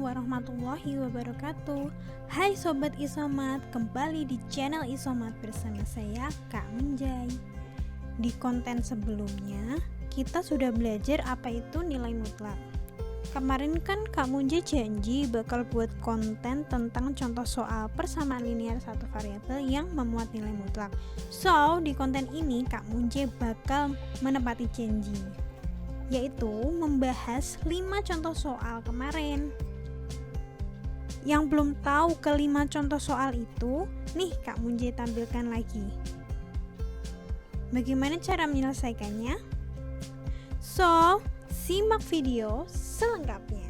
Assalamualaikum warahmatullahi wabarakatuh. Hai Sobat Isomat, kembali di channel Isomat bersama saya Kak Menjai. Di konten sebelumnya, kita sudah belajar apa itu nilai mutlak. Kemarin kan Kak Menjai janji bakal buat konten tentang contoh soal persamaan linear satu variabel yang memuat nilai mutlak. So, di konten ini Kak Menjai bakal menepati janji, yaitu membahas 5 contoh soal kemarin. Yang belum tahu ke-5 contoh soal itu, nih Kak Menjai tampilkan lagi. Bagaimana cara menyelesaikannya? So, simak video selengkapnya.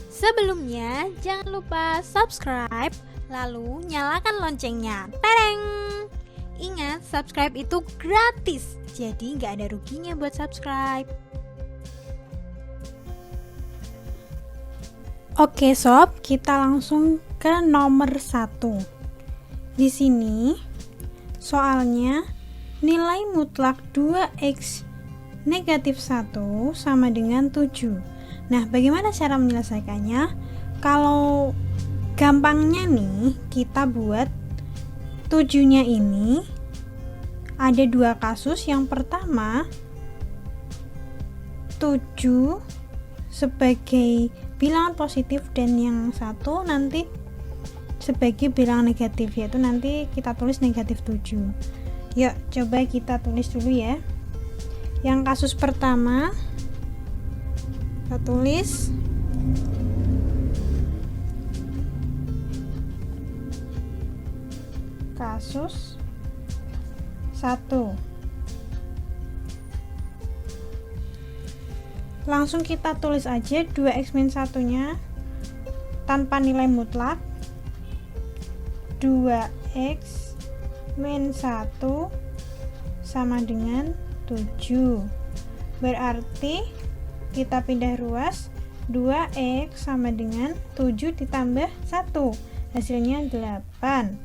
Sebelumnya, jangan lupa subscribe, lalu nyalakan loncengnya. Tereng! Ingat, subscribe itu gratis, jadi nggak ada ruginya buat subscribe. Oke sob, kita langsung ke nomor 1. Di sini soalnya nilai mutlak 2x negatif 1 sama dengan 7. Nah, bagaimana cara menyelesaikannya? Kalau gampangnya nih, kita buat 7-nya ini ada 2 kasus. Yang pertama 7 sebagai bilangan positif dan yang satu nanti sebagai bilangan negatif, yaitu nanti kita tulis negatif 7. Yuk coba kita tulis dulu ya. Yang kasus pertama kita tulis kasus 1. Langsung kita tulis aja 2x min 1-nya tanpa nilai mutlak. 2x min 1 sama dengan 7. Berarti kita pindah ruas, 2x sama dengan 7 ditambah 1, hasilnya 8.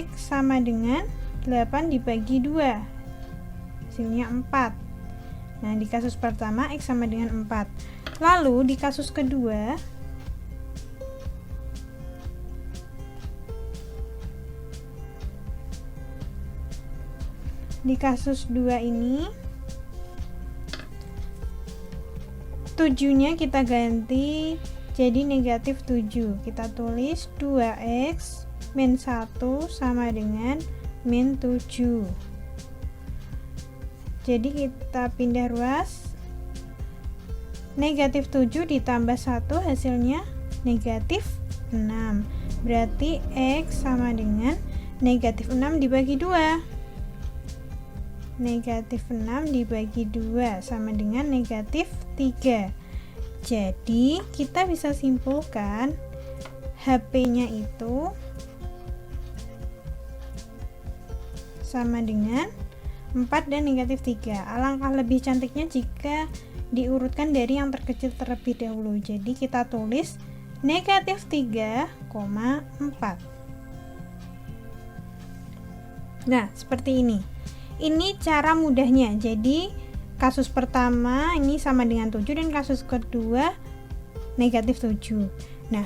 X sama dengan 8 dibagi 2, hasilnya 4. Nah, di kasus pertama X sama dengan 4. Lalu di kasus kedua, di kasus 2 ini 7-nya kita ganti jadi negatif 7. Kita tulis 2x min 1 sama dengan min 7. Jadi kita pindah ruas, negatif 7 ditambah 1 hasilnya negatif 6. Berarti X sama dengan negatif 6 dibagi 2. Negatif 6 dibagi 2 sama dengan negatif 3. Jadi kita bisa simpulkan HP-nya itu sama dengan 4 dan negatif 3. Alangkah lebih cantiknya jika diurutkan dari yang terkecil terlebih dahulu. Jadi kita tulis negatif 3,4. Nah, seperti ini. Ini cara mudahnya. Jadi kasus pertama ini sama dengan 7 dan kasus kedua negatif 7. Nah,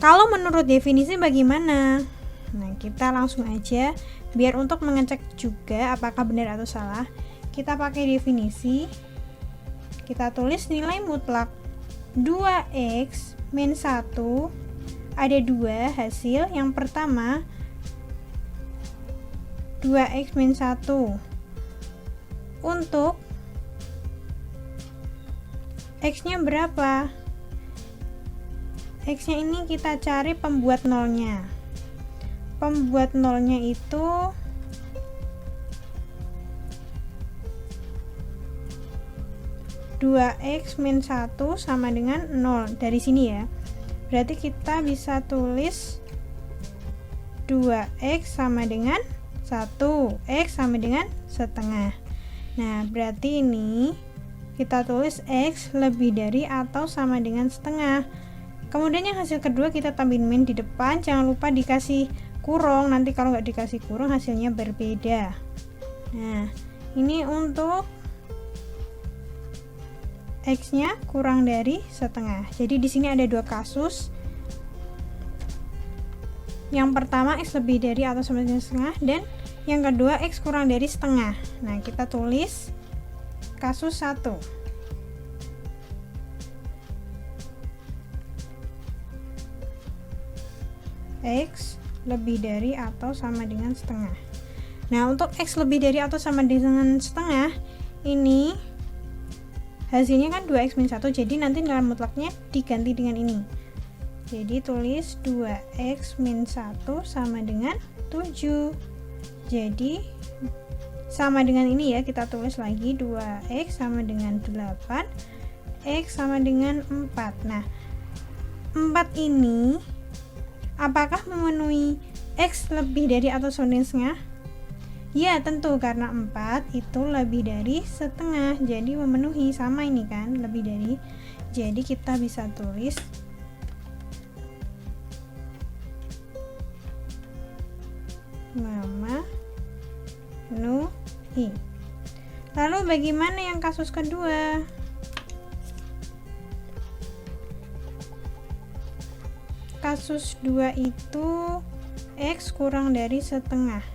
kalau menurut definisi bagaimana? Nah, kita langsung aja biar untuk mengecek juga apakah benar atau salah. Kita pakai definisi. Kita tulis nilai mutlak 2x min 1 ada 2 hasil. Yang pertama 2x min 1 untuk x-nya berapa? X-nya ini kita cari pembuat nolnya. Pembuat nolnya itu 2x min 1 sama dengan 0 dari sini ya. Berarti kita bisa tulis 2x sama dengan 1, x sama dengan setengah. Nah, berarti ini kita tulis x lebih dari atau sama dengan setengah. Kemudian yang hasil kedua kita tambahin min di depan. Jangan lupa dikasih kurung, nanti kalau nggak dikasih kurung hasilnya berbeda. Nah, ini untuk X-nya kurang dari setengah. Jadi di sini ada dua kasus. Yang pertama X lebih dari atau sama dengan setengah, dan yang kedua X kurang dari setengah. Nah, kita tulis kasus 1. X lebih dari atau sama dengan setengah. Nah, untuk X lebih dari atau sama dengan setengah, ini hasilnya kan 2X min 1, jadi nanti nilai mutlaknya diganti dengan ini. Jadi tulis 2X min 1 sama dengan 7. Jadi sama dengan ini ya, kita tulis lagi 2X sama dengan 8, X sama dengan 4. Nah, 4 ini apakah memenuhi X lebih dari atau sama dengan setengah? Ya, tentu, karena 4 itu lebih dari setengah, jadi memenuhi, sama ini kan, lebih dari. Jadi kita bisa tulis memenuhi. Lalu bagaimana yang kasus kedua? Kasus 2 itu X kurang dari setengah.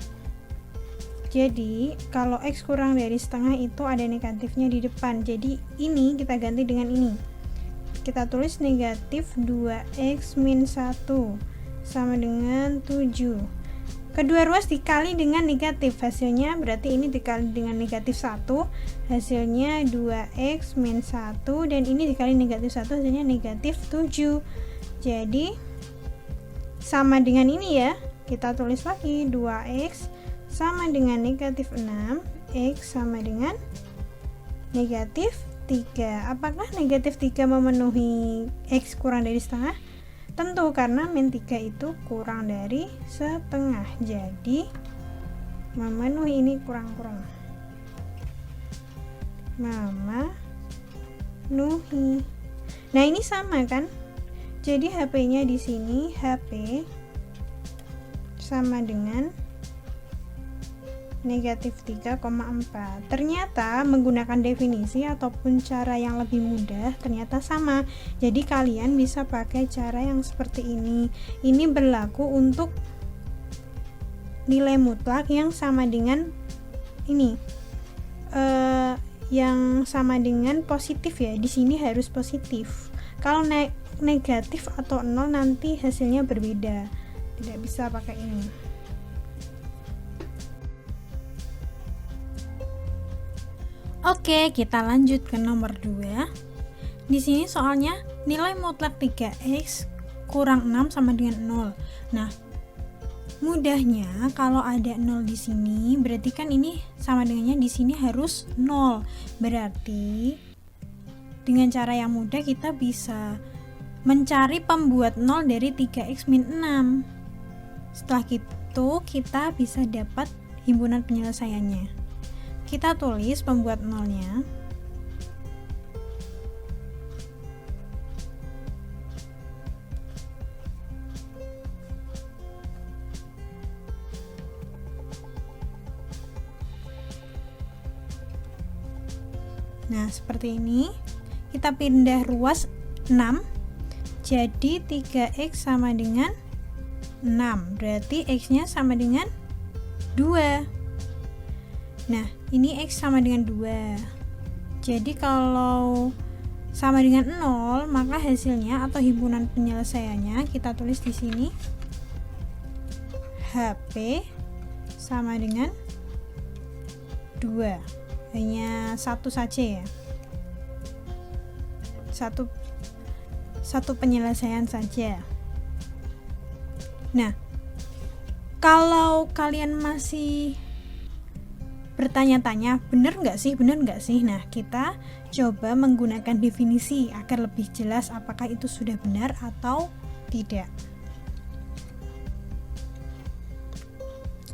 Jadi kalau X kurang dari setengah itu ada negatifnya di depan, jadi ini kita ganti dengan ini. Kita tulis negatif 2X min 1 sama dengan 7. Kedua ruas dikali dengan negatif, hasilnya berarti ini dikali dengan negatif 1, hasilnya 2X min 1, dan ini dikali negatif 1, hasilnya negatif 7. Jadi sama dengan ini ya, kita tulis lagi 2X sama dengan negatif 6, X sama dengan negatif 3. Apakah negatif 3 memenuhi X kurang dari setengah? Tentu, karena min 3 itu kurang dari setengah, jadi memenuhi. Ini kurang-kurang memenuhi. Nah, ini sama kan, jadi HP-nya di sini HP sama dengan negatif 3,4. Ternyata menggunakan definisi ataupun cara yang lebih mudah ternyata sama. Jadi kalian bisa pakai cara yang seperti ini. Ini berlaku untuk nilai mutlak yang sama dengan ini, yang sama dengan positif ya. Di sini harus positif. Kalau negatif atau 0 nanti hasilnya berbeda. Tidak bisa pakai ini. Oke, kita lanjut ke nomor 2. Di sini soalnya nilai mutlak 3X kurang 6 sama dengan 0. Nah, mudahnya kalau ada 0 di sini, berarti kan ini sama dengannya di sini harus 0. Berarti dengan cara yang mudah kita bisa mencari pembuat 0 dari 3X min 6. Setelah itu kita bisa dapat himpunan penyelesaiannya. Kita tulis pembuat nolnya. Nah, seperti ini. Kita pindah ruas 6. Jadi 3X sama dengan 6. Berarti X-nya sama dengan 2. Nah, ini X sama dengan 2. Jadi kalau sama dengan 0, maka hasilnya atau himpunan penyelesaiannya kita tulis di sini HP sama dengan 2. Hanya satu saja ya. Satu penyelesaian saja. Nah, kalau kalian masih bertanya-tanya, benar nggak sih? Nah, kita coba menggunakan definisi agar lebih jelas apakah itu sudah benar atau tidak.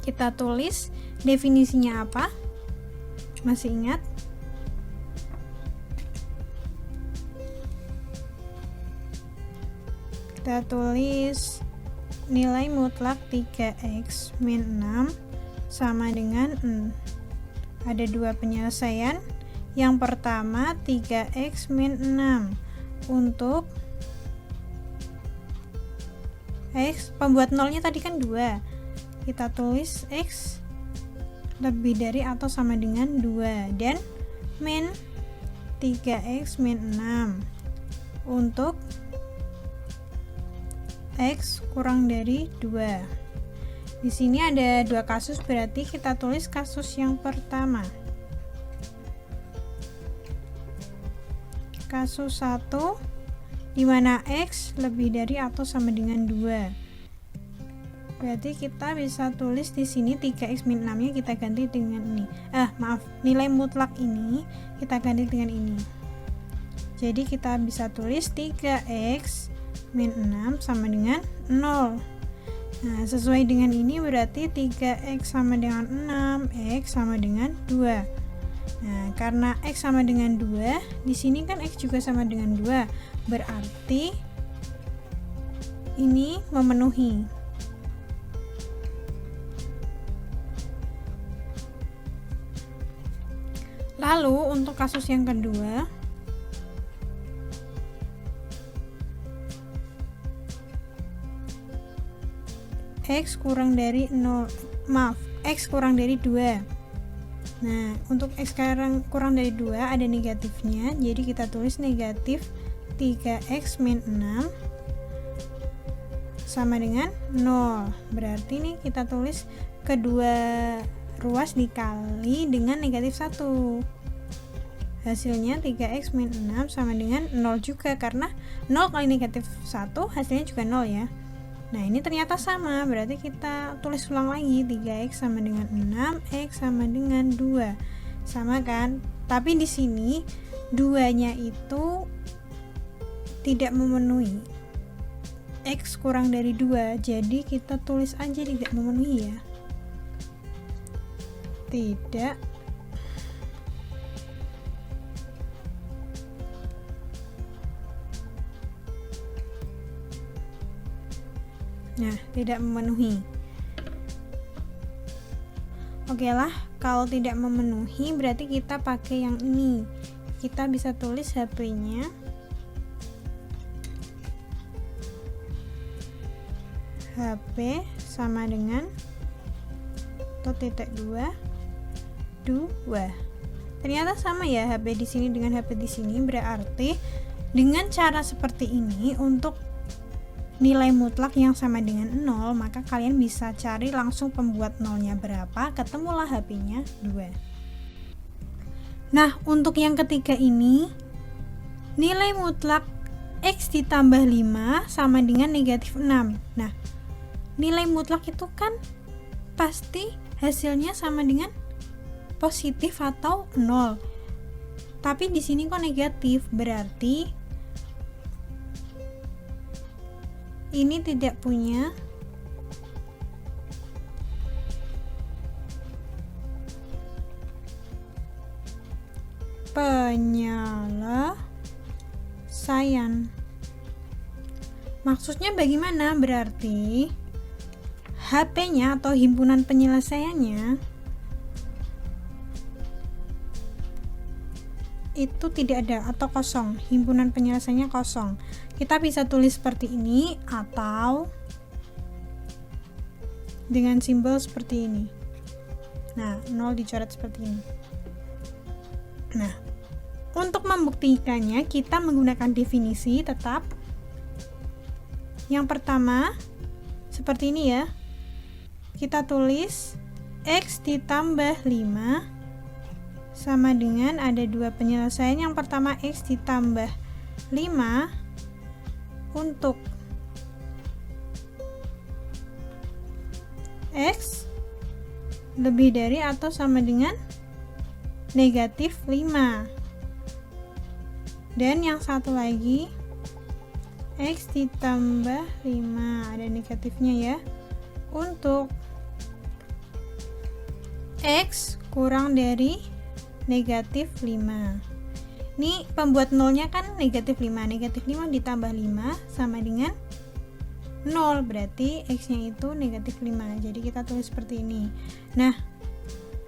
Kita tulis definisinya apa? Masih ingat? Kita tulis nilai mutlak 3X min 6 sama dengan ada dua penyelesaian. Yang pertama 3x min 6. Untuk x, pembuat nolnya tadi kan 2. Kita tulis x lebih dari atau sama dengan 2. Dan min 3x min 6. Untuk x kurang dari 2. Di sini ada 2 kasus, berarti kita tulis kasus yang pertama. Kasus 1 di mana x lebih dari atau sama dengan 2. Berarti kita bisa tulis di sini 3x min 6-nya kita ganti dengan ini. Nilai mutlak ini kita ganti dengan ini. Jadi kita bisa tulis 3x min 6 sama dengan 0. Nah, sesuai dengan ini berarti 3x sama dengan 6, x sama dengan 2. Nah, karena x sama dengan 2, di sini kan x juga sama dengan 2. Berarti ini memenuhi. Lalu untuk kasus yang kedua, x kurang dari 2. Nah, untuk x sekarang kurang dari 2 ada negatifnya, jadi kita tulis negatif 3x min 6 sama dengan 0. Berarti nih kita tulis kedua ruas dikali dengan negatif 1. Hasilnya 3x min 6 sama dengan 0 juga, karena 0 kali negatif 1 hasilnya juga 0 ya. Nah, ini ternyata sama, berarti kita tulis ulang lagi 3x sama dengan 6, x sama dengan 2. Sama kan? Tapi di sini 2-nya itu tidak memenuhi. X kurang dari 2, jadi kita tulis aja tidak memenuhi ya. Tidak tidak memenuhi. Oke lah, kalau tidak memenuhi berarti kita pakai yang ini. Kita bisa tulis HP-nya HP sama dengan titik 2. Ternyata sama ya HP di sini dengan HP di sini. Berarti dengan cara seperti ini untuk nilai mutlak yang sama dengan 0, maka kalian bisa cari langsung pembuat nolnya berapa, ketemulah HP-nya 2. Nah, untuk yang ketiga ini, nilai mutlak x ditambah 5 sama dengan negatif 6. Nah, nilai mutlak itu kan pasti hasilnya sama dengan positif atau 0. Tapi di sini kok negatif, berarti ini tidak punya penyelesaian. Maksudnya bagaimana? Berarti HP-nya atau himpunan penyelesaiannya itu tidak ada atau kosong, himpunan penyelesaiannya kosong. Kita bisa tulis seperti ini atau dengan simbol seperti ini. Nah, 0 dicoret seperti ini. Nah, untuk membuktikannya kita menggunakan definisi tetap. Yang pertama seperti ini ya. Kita tulis x ditambah 5 sama dengan ada 2 penyelesaian. Yang pertama x ditambah 5 untuk x lebih dari atau sama dengan negatif 5. Dan yang satu lagi x ditambah 5, ada negatifnya ya, untuk x kurang dari negatif 5. Ini pembuat nolnya kan negatif 5. Negatif 5 ditambah 5 sama dengan 0. Berarti x nya itu negatif 5. Jadi kita tulis seperti ini. Nah,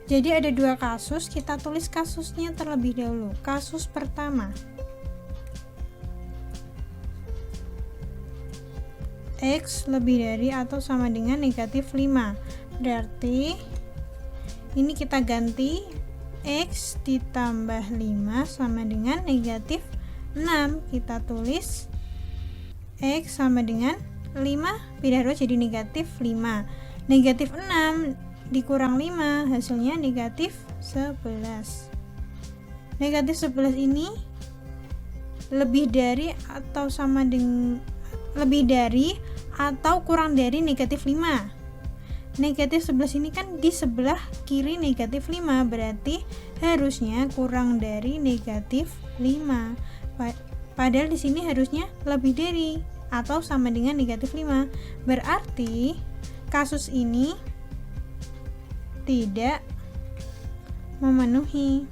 Jadi ada dua kasus, kita tulis kasusnya terlebih dahulu. Kasus pertama, X lebih dari atau sama dengan negatif 5. Berarti ini kita ganti X ditambah 5 sama dengan negatif 6. Kita tulis X sama dengan 5 pindah 2 jadi negatif 5. Negatif 6 dikurang 5 hasilnya negatif 11. Negatif 11 ini lebih dari atau sama dengan lebih dari atau kurang dari negatif 5. Negatif 11 ini kan di sebelah kiri negatif 5, berarti harusnya kurang dari negatif 5. Padahal di sini harusnya lebih dari atau sama dengan negatif 5. Berarti kasus ini tidak memenuhi.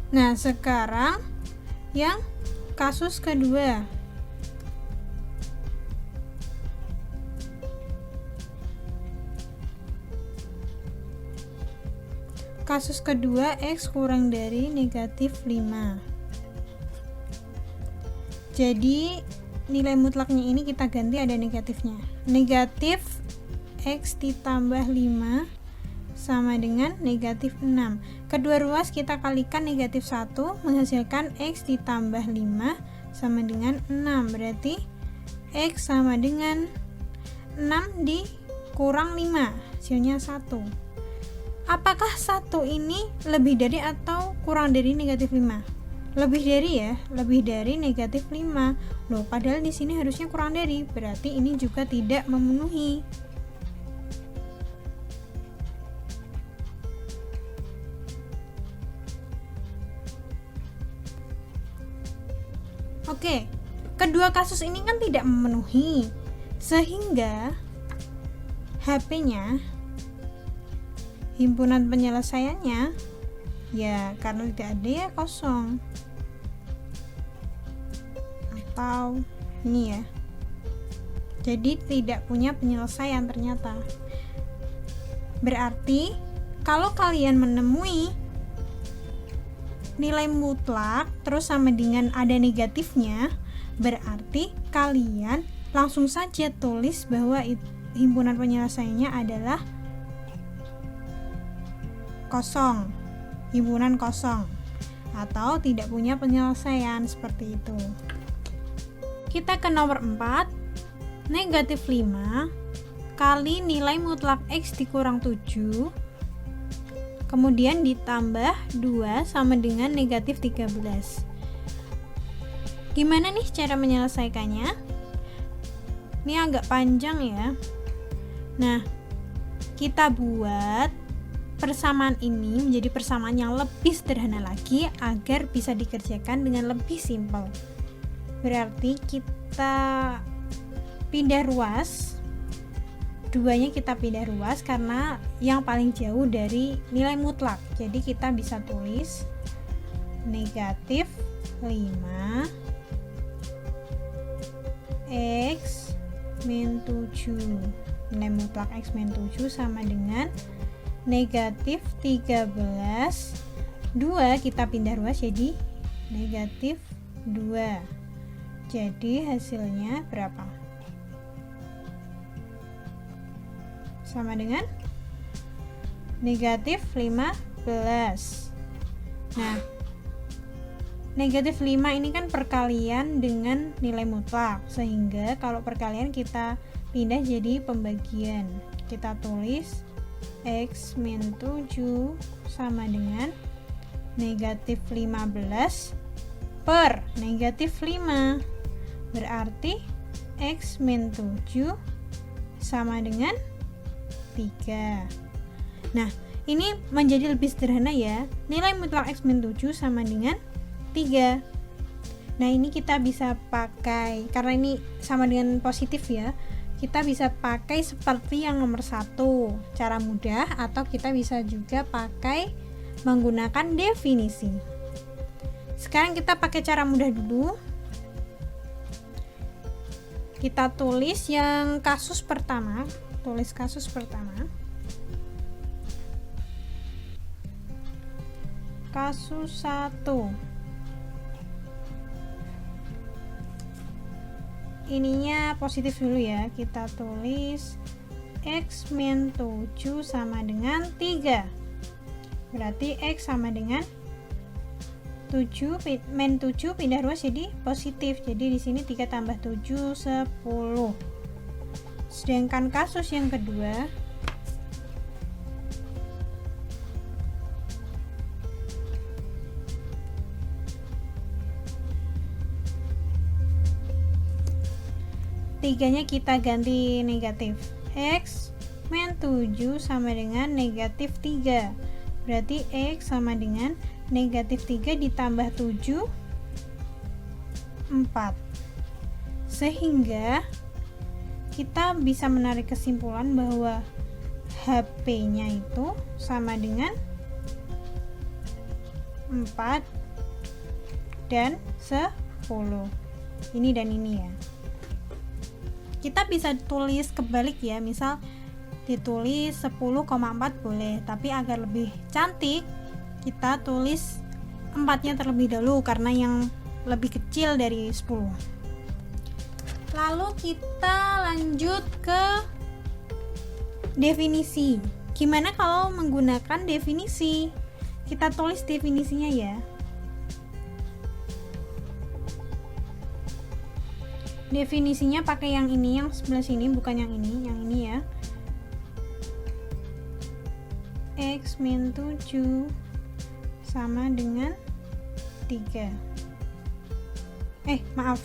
Nah, sekarang yang kasus kedua. Kasus kedua, X kurang dari negatif 5. Jadi nilai mutlaknya ini kita ganti ada negatifnya. Negatif X ditambah 5 sama dengan negatif 6. Kedua ruas kita kalikan negatif 1 menghasilkan X ditambah 5 sama dengan 6. Berarti X sama dengan 6 dikurang 5, hasilnya 1. Apakah 1 ini lebih dari atau kurang dari negatif 5? Lebih dari ya, lebih dari negatif 5. Loh, padahal di sini harusnya kurang dari, berarti ini juga tidak memenuhi. Oke, kedua kasus ini kan tidak memenuhi, sehingga HP-nya, himpunan penyelesaiannya, ya karena tidak ada ya kosong. Atau ini ya, jadi tidak punya penyelesaian ternyata. Berarti kalau kalian menemui nilai mutlak terus sama dengan ada negatifnya, berarti kalian langsung saja tulis bahwa himpunan penyelesaiannya adalah kosong, himpunan kosong, atau tidak punya penyelesaian, seperti itu. Kita ke nomor 4, negatif 5 kali nilai mutlak X dikurang 7 kemudian ditambah 2 sama dengan negatif 13. Gimana nih cara menyelesaikannya? Ini agak panjang ya. Nah, kita buat persamaan ini menjadi persamaan yang lebih sederhana lagi agar bisa dikerjakan dengan lebih simpel. Berarti kita pindah ruas, duanya kita pindah ruas karena yang paling jauh dari nilai mutlak. Jadi kita bisa tulis negatif 5 X min 7, nilai mutlak X min 7 sama dengan negatif 13, 2 kita pindah ruas jadi negatif 2. Jadi hasilnya berapa? Sama dengan negatif 15. Nah, negatif 5 ini kan perkalian dengan nilai mutlak, sehingga kalau perkalian kita pindah jadi pembagian. Kita tulis X min 7 sama dengan negatif 15 per negatif 5. Berarti X min 7 sama dengan 3. Nah, ini menjadi lebih sederhana ya. Nilai mutlak X min 7 sama dengan 3. Nah, ini kita bisa pakai, karena ini sama dengan positif ya, kita bisa pakai seperti yang nomor 1, cara mudah, atau kita bisa juga pakai menggunakan definisi. Sekarang kita pakai cara mudah dulu. Kita tulis yang kasus pertama, tulis kasus pertama. Kasus 1. Ininya positif dulu ya. Kita tulis X min 7 sama dengan 3. Berarti X sama dengan 7 min 7 pindah ruas jadi positif. Jadi di sini 3 tambah 7 10. Sedangkan kasus yang kedua, tiganya kita ganti negatif. X min 7 sama dengan negatif 3. Berarti X sama dengan negatif 3 ditambah 7 4. Sehingga kita bisa menarik kesimpulan bahwa HP-nya itu sama dengan 4 dan 10. Ini dan ini ya. Kita bisa tulis kebalik ya, misal ditulis 10,4 boleh, tapi agar lebih cantik kita tulis 4-nya terlebih dahulu karena yang lebih kecil dari 10. Lalu kita lanjut ke definisi. Gimana kalau menggunakan definisi? Kita tulis definisinya ya. Definisinya pakai yang ini, yang sebelah sini, bukan yang ini ya. X min 7 sama dengan 3. Maaf,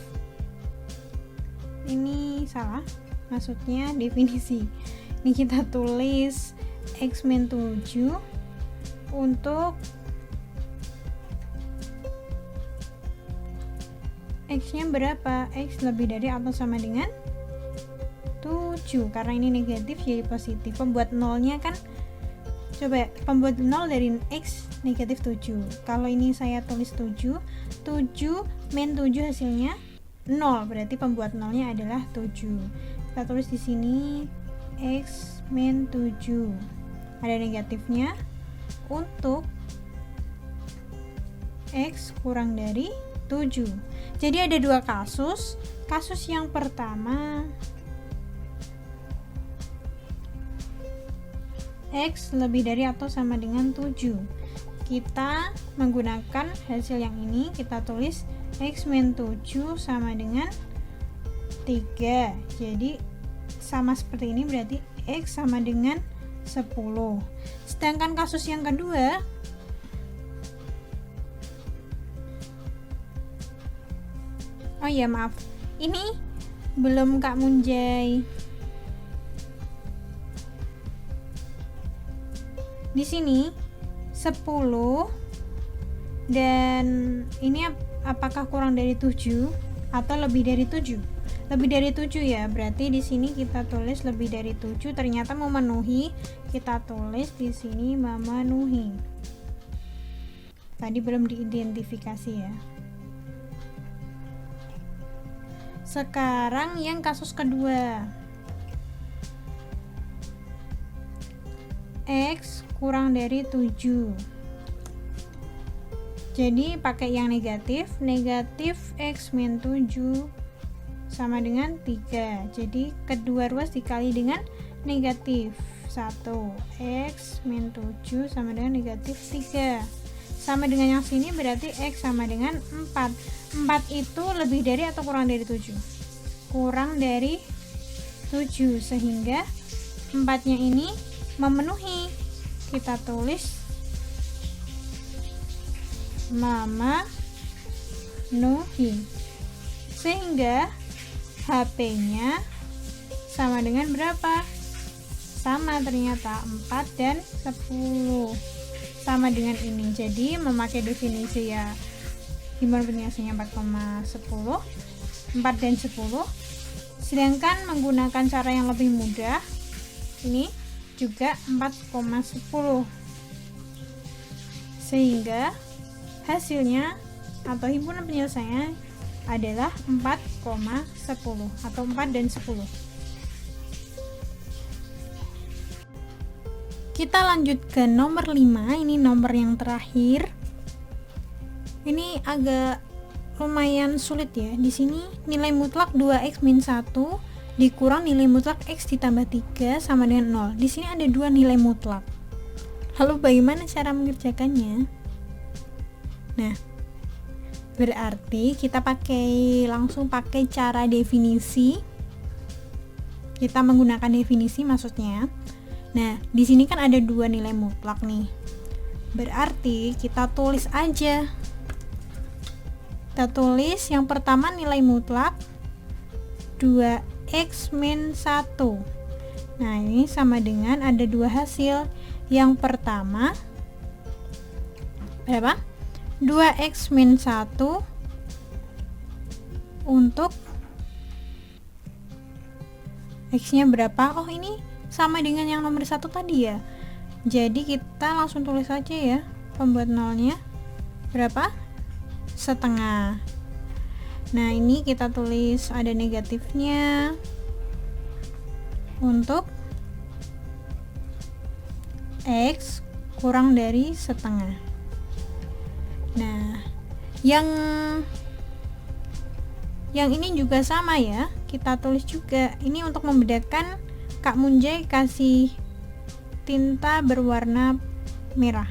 ini salah, maksudnya definisi. Ini kita tulis X min 7 untuk X-nya berapa? X lebih dari atau sama dengan 7. Karena ini negatif jadi positif. Pembuat nolnya kan, coba pembuat 0 dari X negatif 7. Kalau ini saya tulis 7 min 7 hasilnya 0. Berarti pembuat nolnya adalah 7. Kita tulis di sini X min 7. Ada negatifnya untuk X kurang dari 7. Jadi ada dua kasus. Kasus yang pertama, X lebih dari atau sama dengan 7. Kita menggunakan hasil yang ini, kita tulis X min 7 sama dengan 3. Jadi sama seperti ini, berarti X sama dengan 10. Sedangkan kasus yang kedua, oh ya maaf, ini belum Kak Munjai. Di sini 10 dan ini apakah kurang dari 7 atau lebih dari 7? Lebih dari 7 ya, berarti di sini kita tulis lebih dari 7, ternyata memenuhi, kita tulis di sini memenuhi. Tadi belum diidentifikasi ya. Sekarang yang kasus kedua, X kurang dari 7. Jadi pakai yang negatif, negatif X min 7 sama dengan 3. Jadi kedua ruas dikali dengan negatif 1. X min 7 sama dengan negatif 3. Sama dengan yang sini, berarti X sama dengan 4. 4 itu lebih dari atau kurang dari 7? Kurang dari 7, sehingga 4-nya ini memenuhi. Kita tulis memenuhi, sehingga HP-nya sama dengan berapa? Sama ternyata 4 dan 10, sama dengan ini. Jadi memakai definisi ya, himpunan penjelasannya 4,10, 4 dan 10. Sedangkan menggunakan cara yang lebih mudah, ini juga 4,10, sehingga hasilnya atau himpunan penyelesaiannya adalah 4,10 atau 4 dan 10. Kita lanjut ke nomor 5, ini nomor yang terakhir. Ini agak lumayan sulit ya. Di sini nilai mutlak 2x min 1 dikurang nilai mutlak x ditambah 3 sama dengan 0. Di sini ada dua nilai mutlak. Lalu bagaimana cara mengerjakannya? Nah, berarti kita langsung pakai cara definisi. Kita menggunakan definisi maksudnya. Nah, di sini kan ada dua nilai mutlak nih. Berarti kita tulis aja. Kita tulis yang pertama nilai mutlak 2x min 1. Nah, ini sama dengan ada dua hasil. Yang pertama berapa? 2x min 1 untuk x-nya berapa? Oh, ini sama dengan yang nomor 1 tadi ya. Jadi kita langsung tulis aja ya. Pembuat nolnya berapa? Setengah. Nah, ini kita tulis ada negatifnya untuk x kurang dari setengah. Nah, yang ini juga sama ya, kita tulis juga. Ini untuk membedakan, Kak Munjai kasih tinta berwarna merah,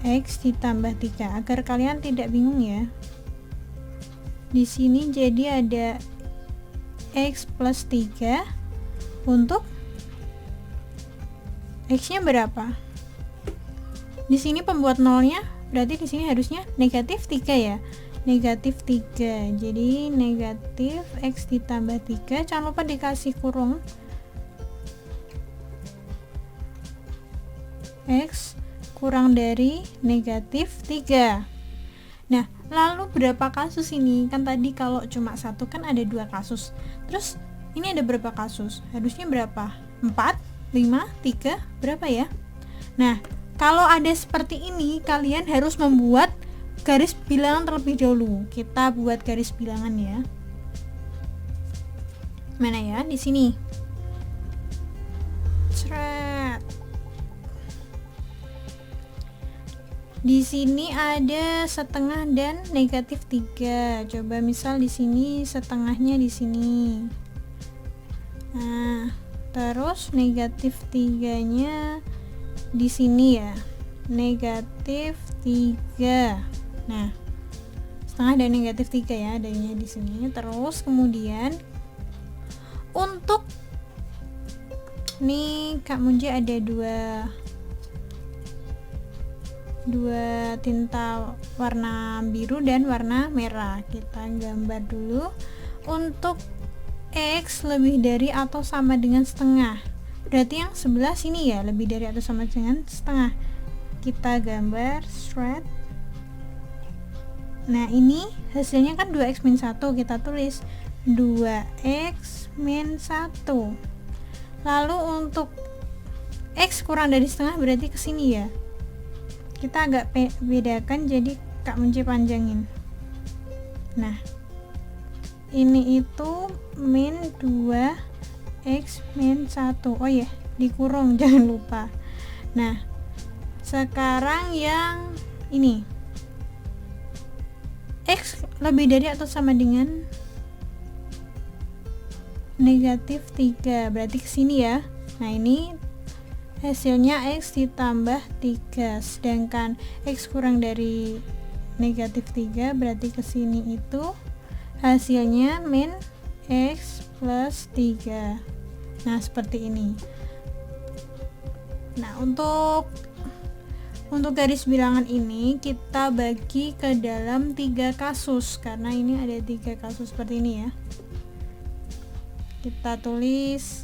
x ditambah 3, agar kalian tidak bingung ya. Di sini jadi ada x plus 3 untuk x-nya berapa? Di sini pembuat nolnya berarti di sini harusnya negatif 3 ya. Negatif 3. Jadi negatif x ditambah 3, jangan lupa dikasih kurung. X kurang dari negatif 3. Nah, lalu berapa kasus ini? Kan tadi kalau cuma satu kan ada dua kasus. Terus ini ada berapa kasus? Harusnya berapa? 4, 5, 3, berapa ya? Nah, kalau ada seperti ini, kalian harus membuat garis bilangan terlebih dahulu. Kita buat garis bilangan ya. Mana ya? Di sini. Cret. Di sini ada setengah dan negatif 3. Coba misal di sini setengahnya di sini. Nah, terus negatif 3-nya di sini ya. Negatif 3. Nah, setengah dan negatif 3 ya adanya di sini. Terus kemudian untuk nih Kak Munjai ada dua tinta warna biru dan warna merah. Kita gambar dulu. Untuk x lebih dari atau sama dengan setengah, berarti yang sebelah sini ya, lebih dari atau sama dengan setengah. Kita gambar straight. Nah, ini hasilnya kan 2x min 1, kita tulis 2x min 1. Lalu untuk x kurang dari setengah berarti ke sini ya. Kita agak bedakan, jadi Kak Munjai panjangin. Nah, ini itu min 2x min 1. Oh ya, dikurung jangan lupa. Nah, sekarang yang ini, x lebih dari atau sama dengan negatif 3, berarti ke sini ya. Nah, ini hasilnya x ditambah 3, sedangkan x kurang dari negatif 3 berarti ke sini itu hasilnya min x plus 3. Nah, seperti ini. Nah, untuk garis bilangan ini kita bagi ke dalam 3 kasus, karena ini ada 3 kasus seperti ini ya. Kita tulis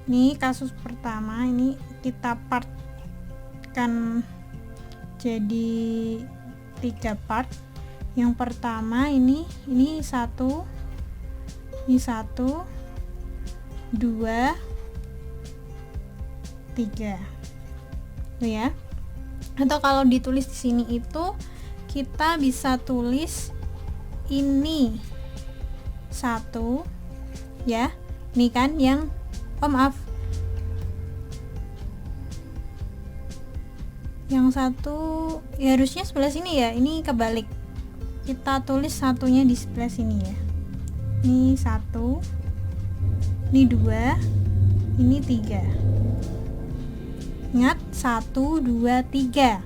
nih kasus pertama, ini kita partkan jadi 3 part. Yang pertama ini 1, ini 1, 2, 3. Tuh ya. Atau kalau ditulis di sini itu kita bisa tulis ini 1 ya, ini kan yang maaf, yang 1 ya harusnya sebelah sini ya, ini kebalik, kita tulis satunya di sebelah sini ya, ini 1, ini 2, ini 3. Ingat 1 2 3.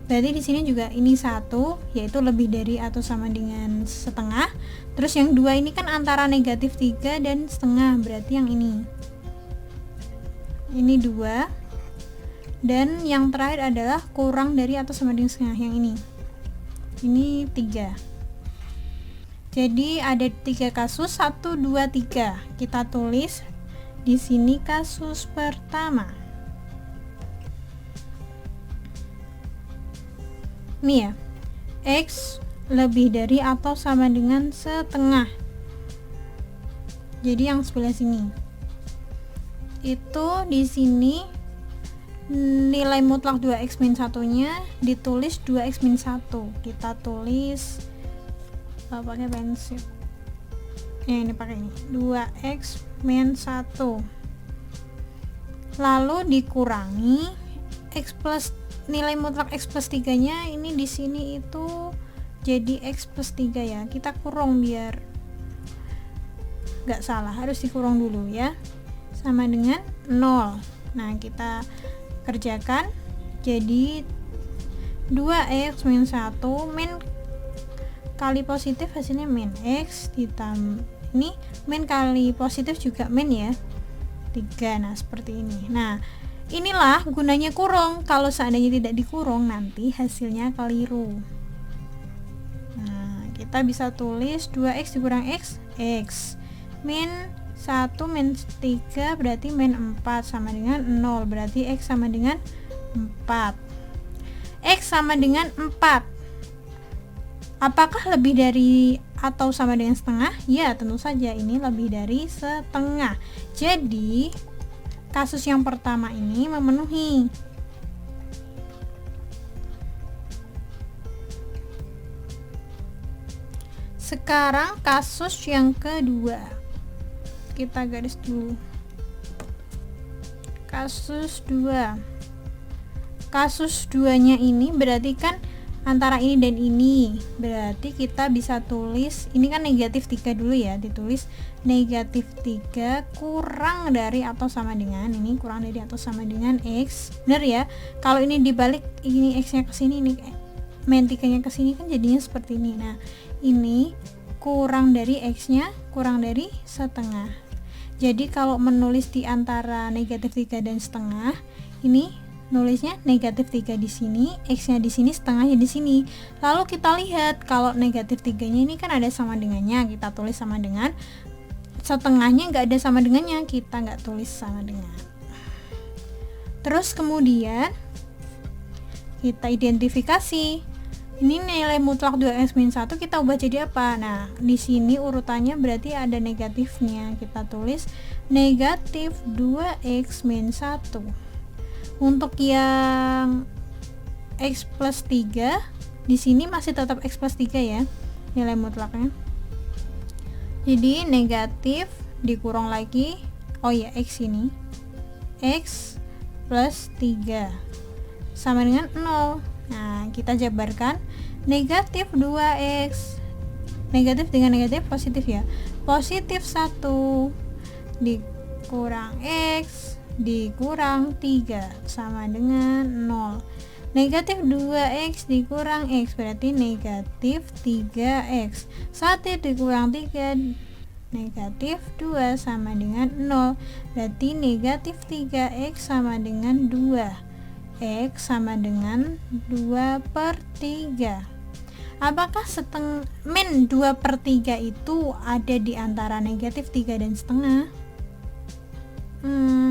Berarti di sini juga ini 1, yaitu lebih dari atau sama dengan setengah. Terus yang 2 ini kan antara negatif 3 dan setengah, berarti yang ini 2. Dan yang terakhir adalah kurang dari atau sama dengan setengah, yang ini 3. Jadi ada 3 kasus, 1 2 3. Kita tulis di sini kasus pertama. Ini ya, X lebih dari atau sama dengan setengah. Jadi yang sebelah sini itu di sini nilai mutlak 2x min 1-nya ditulis 2x min 1. Kita tulis pakai pensil. Ini pakai ini. 2x min 1. Lalu dikurangi x plus nilai mutlak x plus 3-nya ini di sini itu jadi x plus 3 ya. Kita kurang biar nggak salah, harus dikurang dulu ya. Sama dengan 0. Nah, kita kerjakan jadi 2x min 1 min kali positif hasilnya min x ditambah ini min kali positif juga min ya 3. Nah, seperti ini. Nah, inilah gunanya kurung. Kalau seandainya tidak dikurung nanti hasilnya keliru. Nah, kita bisa tulis 2x dikurang x, x min 1 min 3 berarti min 4 sama dengan 0, berarti x sama dengan 4. X sama dengan 4. Apakah lebih dari atau sama dengan setengah? Ya, tentu saja ini lebih dari setengah. Jadi kasus yang pertama ini memenuhi. Sekarang kasus yang kedua. Kita garis dulu. Kasus 2. Kasus 2-nya ini berarti kan antara ini dan ini. Berarti kita bisa tulis, ini kan negatif 3 dulu ya, ditulis negatif 3 kurang dari atau sama dengan, ini kurang dari atau sama dengan x. Benar ya? Kalau ini dibalik, ini x-nya ke sini, ini min 3-nya ke sini kan jadinya seperti ini. Nah, ini kurang dari x-nya kurang dari setengah. Jadi kalau menulis di antara negatif 3 dan setengah, ini nulisnya negatif 3 di sini, x-nya di sini, setengahnya di sini. Lalu kita lihat kalau negatif 3-nya ini kan ada sama dengannya, kita tulis sama dengan. Setengahnya nggak ada sama dengannya, kita nggak tulis sama dengan. Terus kemudian kita identifikasi. Ini nilai mutlak 2x min 1 kita ubah jadi apa? Nah, di sini urutannya berarti ada negatifnya. Kita tulis negatif 2x min 1. Untuk yang x plus 3 di sini masih tetap x plus 3 ya nilai mutlaknya. Jadi negatif dikurang lagi, oh ya x ini, x plus 3 sama dengan 0. Nah, kita jabarkan negatif 2x, negatif dengan negatif positif ya, positif 1 dikurang x dikurang 3 sama dengan 0. Negatif 2x dikurang x berarti negatif 3x. 1 dikurang 3 negatif 2 sama dengan 0, berarti negatif 3x sama dengan 2. X sama dengan 2/3. Apakah min 2/3 itu ada di antara negatif 3 dan setengah?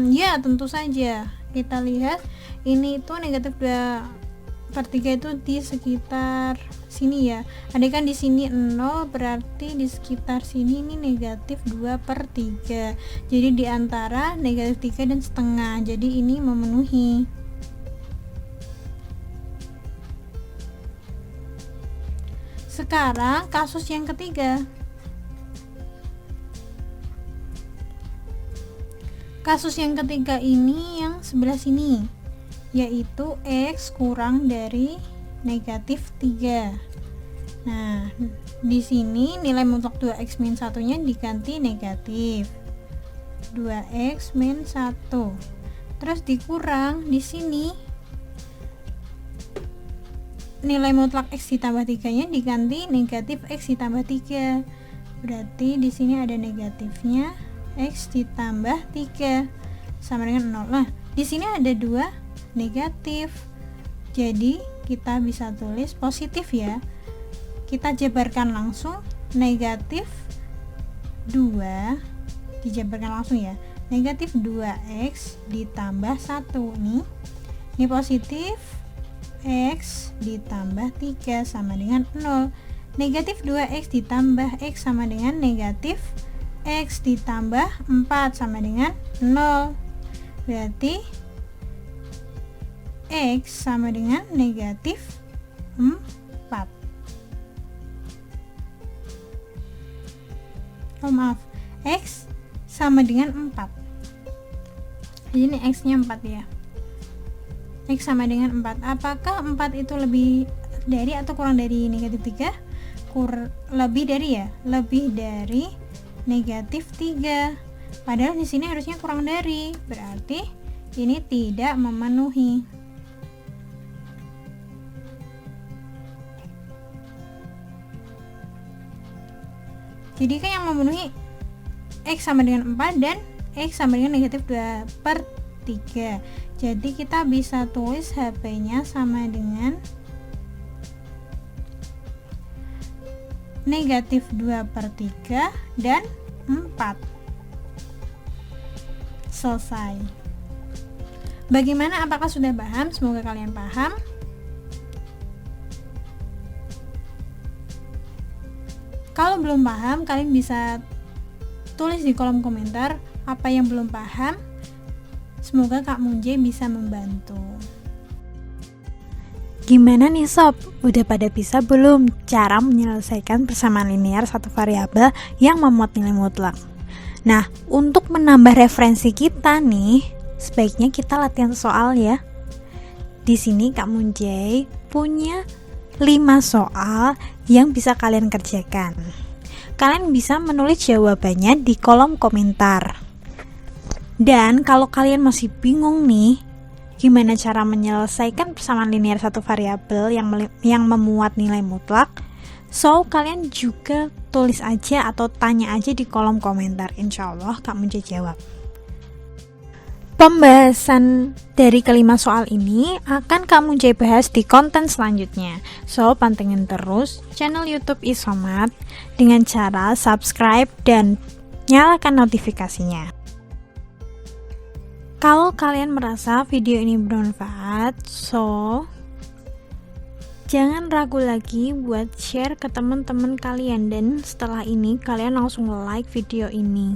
Ya, tentu saja. Kita lihat ini itu negatif 2/3 itu di sekitar sini ya. Andai kan di sini 0, berarti di sekitar sini ini negatif 2/3. Jadi di antara negatif 3 dan setengah. Jadi ini memenuhi. Sekarang kasus yang ketiga. Kasus yang ketiga ini yang sebelah sini, yaitu X kurang dari negatif 3. Nah, di sini nilai mutlak 2X min 1-nya diganti negatif 2X min 1. Terus dikurang di sini nilai mutlak X ditambah 3-nya diganti negatif X ditambah 3. Berarti di sini ada negatifnya X ditambah 3 sama dengan 0. Nah, di sini ada 2 negatif. Jadi, kita bisa tulis positif ya. Kita jabarkan langsung negatif 2 dijabarkan langsung ya. Negatif 2X ditambah 1 nih. Ini positif X ditambah 3 sama dengan 0. Negatif 2X ditambah X sama dengan negatif X ditambah 4 sama dengan 0. Berarti X sama dengan negatif 4. X sama dengan 4. Jadi ini X-nya 4 ya. X sama dengan 4. Apakah 4 itu lebih dari atau kurang dari negatif 3? Lebih dari ya? Lebih dari negatif 3. Padahal di sini harusnya kurang dari. Berarti ini tidak memenuhi. Jadi kan yang memenuhi X sama dengan 4 dan X sama dengan negatif 2/3. Jadi kita bisa tulis HP-nya sama dengan negatif 2/3 dan 4. Selesai. Bagaimana? Apakah sudah paham? Semoga kalian paham. Kalau belum paham, kalian bisa tulis di kolom komentar apa yang belum paham. Semoga Kak Munje bisa membantu. Gimana nih sob? Udah pada bisa belum cara menyelesaikan persamaan linear satu variabel yang memuat nilai mutlak? Nah, untuk menambah referensi kita nih, sebaiknya kita latihan soal ya. Di sini Kak Munje punya 5 soal yang bisa kalian kerjakan. Kalian bisa menulis jawabannya di kolom komentar. Dan kalau kalian masih bingung nih, gimana cara menyelesaikan persamaan linear satu variabel yang memuat nilai mutlak, so kalian juga tulis aja atau tanya aja di kolom komentar. Insya Allah Kak Munje jawab. Pembahasan dari kelima soal ini akan Kak Munje bahas di konten selanjutnya. So, pantengin terus channel YouTube Isomat dengan cara subscribe dan nyalakan notifikasinya. Kalau kalian merasa video ini bermanfaat, so jangan ragu lagi buat share ke teman-teman kalian, dan setelah ini kalian langsung like video ini.